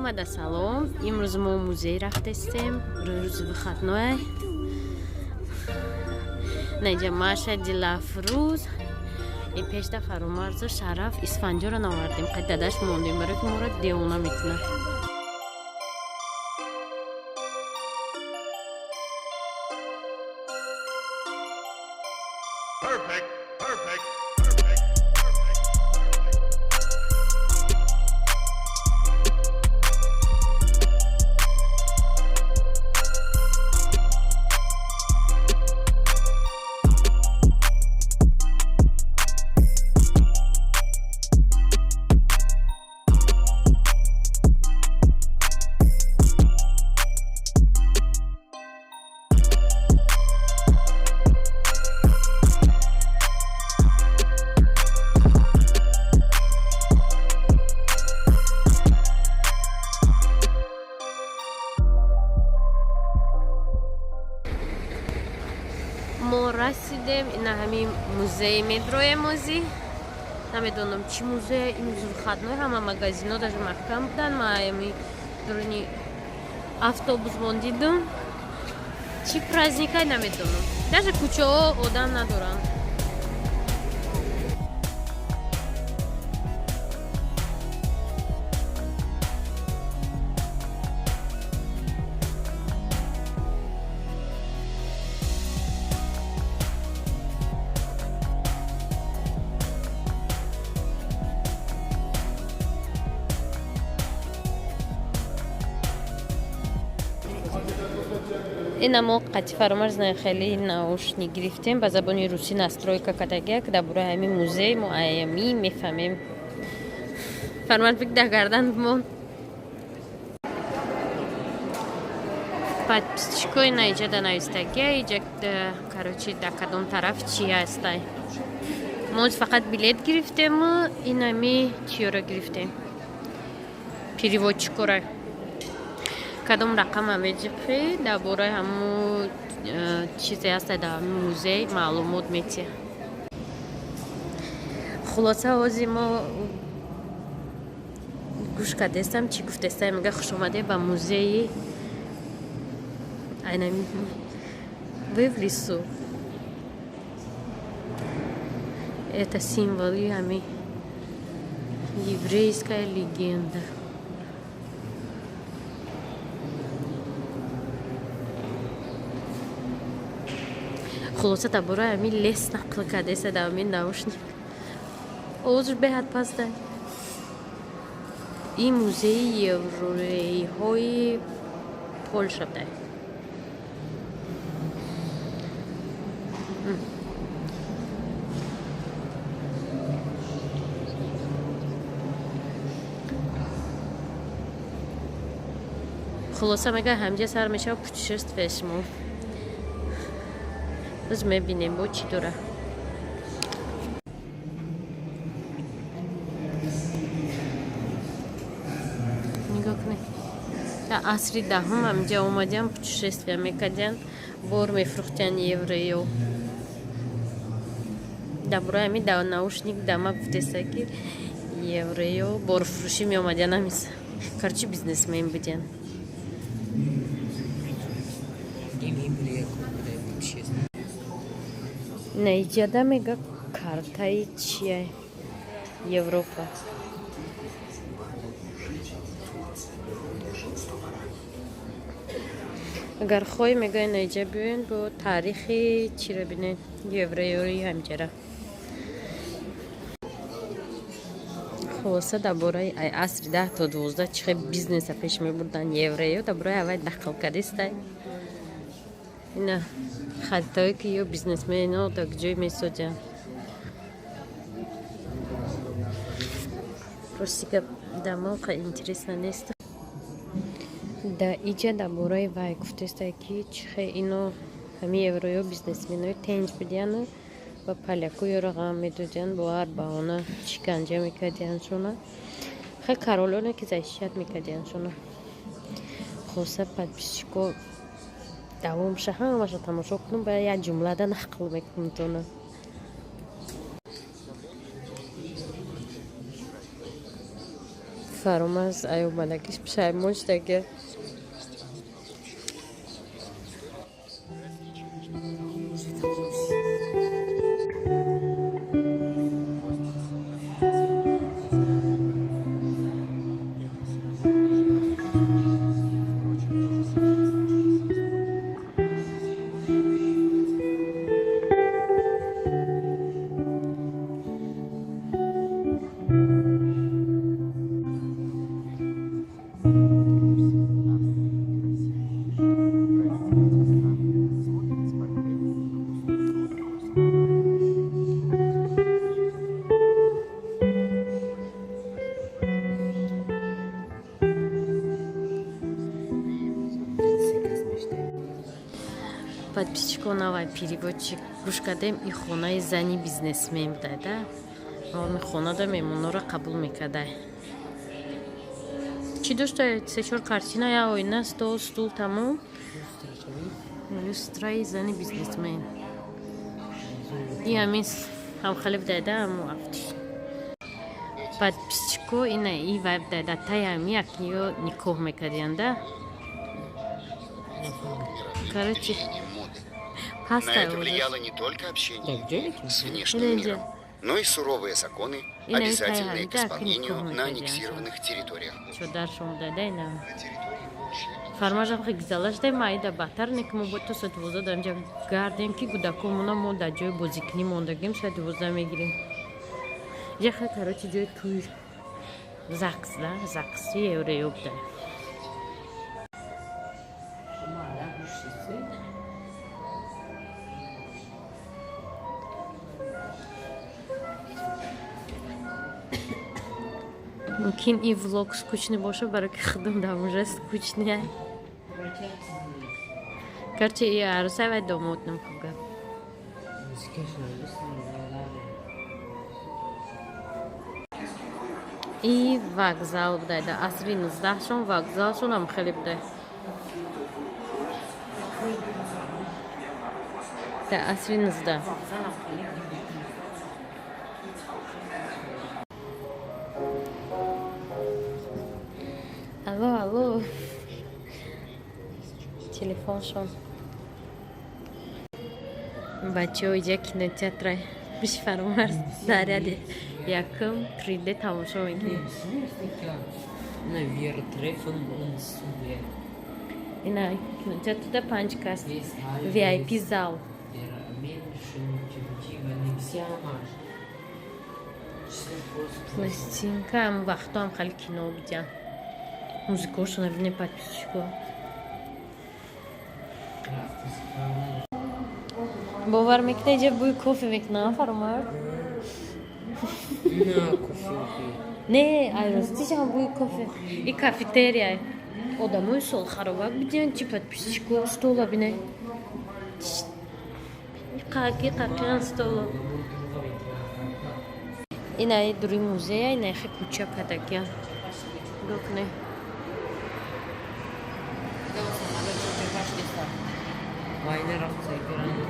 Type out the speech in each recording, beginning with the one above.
омада салом. Имрӯз мо музей рафтастем. Рӯзи выходной. Наҷа Машҳади Лафрӯз. И пешта Фаромарзо Шараф Исфанҷора навардем. Қай дадаш мондем, барои ки моро девона метина. Perfect, perfect. мо расидем. ина ҳамин музеи метрои мозӣ. Намедонам чӣ музея. имрӯз выходной, ҳама магазино даже маҳкам будан. ма ами дурани автобус мондидум. Чӣ праздникай намедонам. даже кӯчаҳо одам надоранд. ина мо қати Фаромарз хеле наушник гирифтем ба забони русӣ настройка кардагия ки дар бораи ҳамин музей мо аями мефаҳмем. Фаромарз бик дар гардан бимон. подписчикои наиҷа дар навистагия иҷа карочи дар кадом тараф чӣ ҳастай. мо фақат билет гирифтему инами чиёро гирифтем. переводчикора кадом рақам амеҷиқи дар бораи ҳамун чизе ҳастай дар ҳамин музей маълумот метиҳад. хулоса ҳозир мо гӯш кардастам чӣ гуфтастам. мега хушомадед ба музеи айнами вывлису. это символи ҳамин еврейская легенда. хулоса дар бораи ҳамин лес нақл кардаиста дар ҳамин наушник. овозуш беҳад паста. ин музеи еврейҳои Полша дай. хулоса мега ҳамҷа сар мешава путешествие шумо. Biz мебинем бо чӣ дора. нигоҳ кунед. дар асри даҳум ҳамҷа омадиам путешествия мекардиан. бор мефурӯхтиан евреё. дар бораи ҳамин дар наушник дар ма гуфтеста ки евреё борфурӯшӣ меомадиан. ҳамис короче бизнесмен будиан. наиҷада мега картаи чия Европа. агар хоҳӣ мегаи наиҷа биёен бо таърихи чиро бинед евреёи ҳамҷара. хулоса дар бораи асри 10 то 12 чӣ хел бизнеса пеш мебурдан евреё. дар бораи аввал нақл кардистай. ина хатое ки ё бизнесмено дар ҷой месозанд. просто гап дар моқа интересно нест. дар иҷа дар бораи вай гуфтаста ки чӣ хел ино ҳамин евреё бизнесменои тенҷ будияну ва полякоиро ғам медодиянд. бо ҳар баҳона шиканҷа мекардияншона. хел королоне ки защищат мекардияншона. хулоса подписчико давомша ҳамаша тамошо кунум. ба як ҷумлада нақл мекунтонам. Faromaz ayobadagis pishaymun shudagi. Подписчиков новый переводчик. Гушкадем и хонаи зани бизнесмен буда. Он хонада мемонора кабул мекадай. Чи дошта се-4 картина я ойна, стул тамом. Люстраи зани бизнесмен. И амис хам халиб дада аму афтиш. Подписчиков ина и вайб дада таями акниё никох мекадианда. Короче, на это влияло не только общение с внешним миром, но и суровые законы, обязательные к исполнению на аннексированных территориях. Фармажам хигзалаш да майда батар некому бото садвоза дамжа гардем ки гудакомуна мо да ҷои бозикунӣ мондагим садвоза мегирем. Яха короче ҷои туй ЗАГС да ЗАГСи Евреюб да. Мумкин и влог скучный боша, барак худам да уже скучный. Короче, я арусавай домотным хуга. И вокзал бдай да асри 19-шон вокзалшон ам хеле бдай. Да асри 19. Алло. Телефон шон. Бачо иҷа кинотеатра биш Фаромаз заряди якм 3D тамошо мекунем. Ина кинотеатрда 5 каст. VIP зал. Пластинка ам вақту ам хали кино бидям. Музыкошу навине подписчику. Бовар мекне иҷа бӯи кофе мекунам Фаромаз. Не, ростишам бӯи кофе. И кафетерия. Одамои солхаровак бидиан чи подписчику стола бине. Қақиан стола. Инаи дури музея, инаи хе куча кадагиан. Гукне.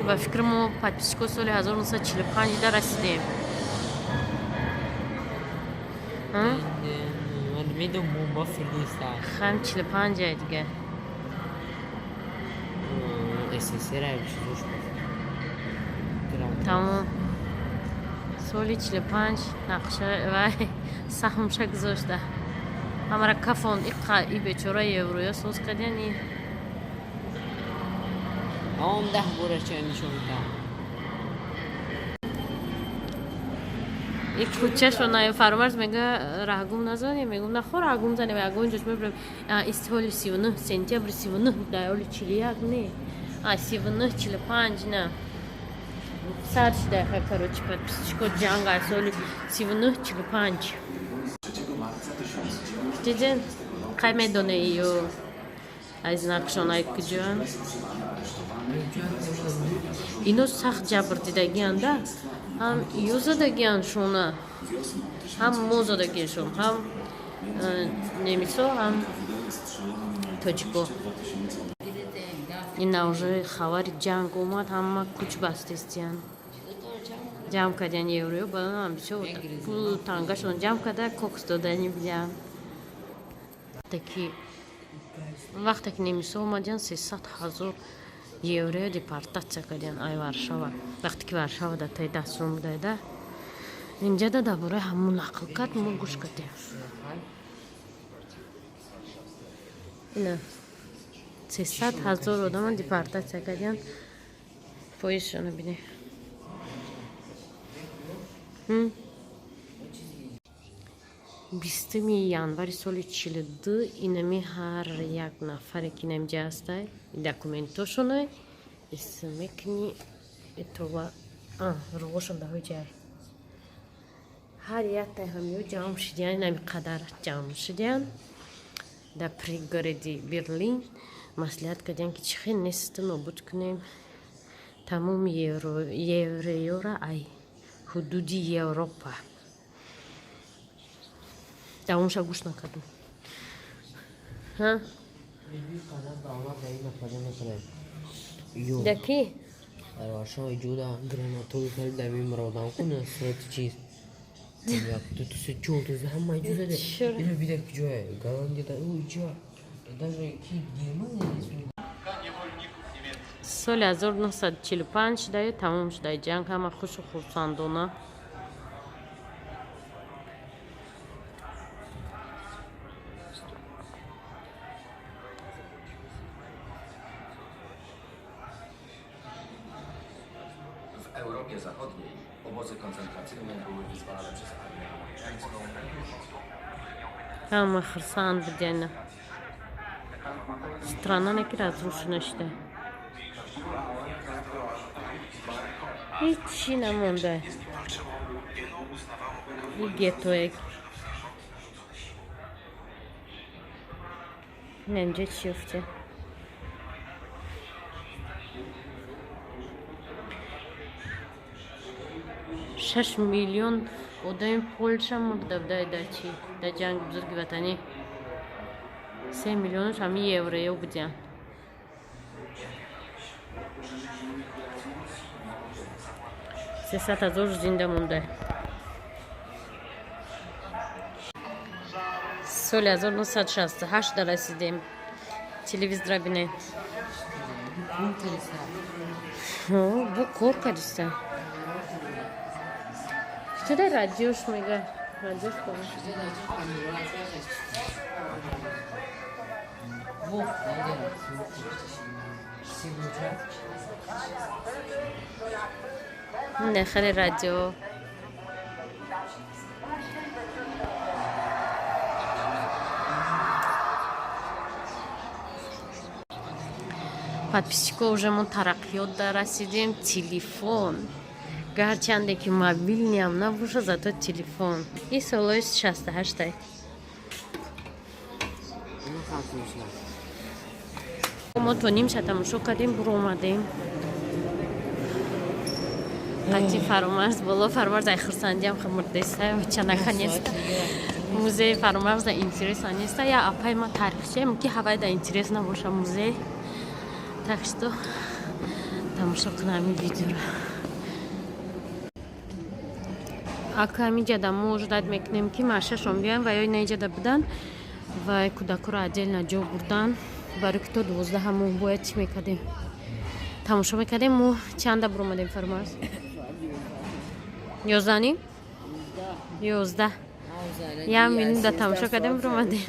ба фикр мо подписчико соли 1945 да расидем. хам 45 ай дига. тамом соли 45 нақша вай саҳмша гузошта. ҳамара кафон и бечора евроя соз кардани. Он да бурача нишонта. И кучашо на Фаромаз мега рагум назани, мегум на хор рагум зани, рагум инҷош мебрам. Истиҳоли 39 сентябри 39 даёли 41 не. 39 45 не. Сад шуда короче подписчико ҷанг аз соли 39 45. Диден қай медонеи ё аз нақшонай куҷоан. Ино сахт ҷабр дидагианда. Ҳам ё задагиан шона, ҳам мо задагиашон, ҳам немисо, ҳам тоҷико. Ина уже хабари ҷанг омад, ҳама куч бастистиян. Ҷамъ кардани евроё бадан ҳамисо пул танга шон ҷамъ карда кокс додани бидиан. вақте ки немисо омадян 300,000 евро депортация кардян ай Варшава. Вақте ки Варшава да тай дастурм будайда инҷа да дар бораи ҳамун нақл кард мо гӯш кардем. ина 300,000 одама депортация кардян. Поизшона бинед. 20 январи соли 42 инами ҳар як нафаре ки инамҷа ҳастай документошоно исмекни итова рӯғошон даҳоҷай ҳар яктай ҳамё ҷамъ шидян инами қадар ҷамъ шидян дар пригороди Берлин маслиҳат кардян ки чӣ хел несту нобуд кунем тамоми евреёра ай ҳудуди Европа. Тамоша гӯш накардум. Да ки? Варшава ҷуда гранатови хел да мемродам куна срати чиз. Тут се чёрт за ҳама ҷуда да. Ина бида ки ҷоя Голландия да у ҷо. Даже ки Германия соли 1945 шудаи тамом шудаи ҷанг ҳама хушу хурсандона. W Europie Zachodniej obozy koncentracyjne były wyzwalane przez armię amerykańską. ҳама хурсанд будяна. Страна неки разрушена шуда. ҳечи намонда. И гетоек. инҷа чӣ ёфта? 6 миллион одами Полша мурда будай дар ҷанги бузурги ватанӣ. 3 миллионаш ҳами евреё будян. Сесад ҳазор зинда монда. соли 1968 расидем. Телевизора бинед. бу кор кардиста. Чида радиош мега? Радиош кор. Нехали радио. Подписчиков уже мы тараққиёт расидем. Телефон. Гарчанде ки мобильниям набоша, зато телефон. И солои 68. мо то нимша тамошо кардем, буромадем. Қати фаромарз боло фаромарз ай хурсандиам хамурдеста ча наканест. Музей фаромарз да интересно неста. Я апай ма тарихчаем ки ҳавай да интересно боша музей. Так что тамошо кунам видеоро. Ака ҳамиҷада мо ождат мекунем ки машашон биён ва ё инаиҷада будан ва кӯдакоро отдельно ҷо бурдан барои ки то 12 моҳ бояд чӣ мекардем? Тамошо мекардем. мо чанда буромадем фармаз? 11? 11. Я минута тамошо кардем буромадем.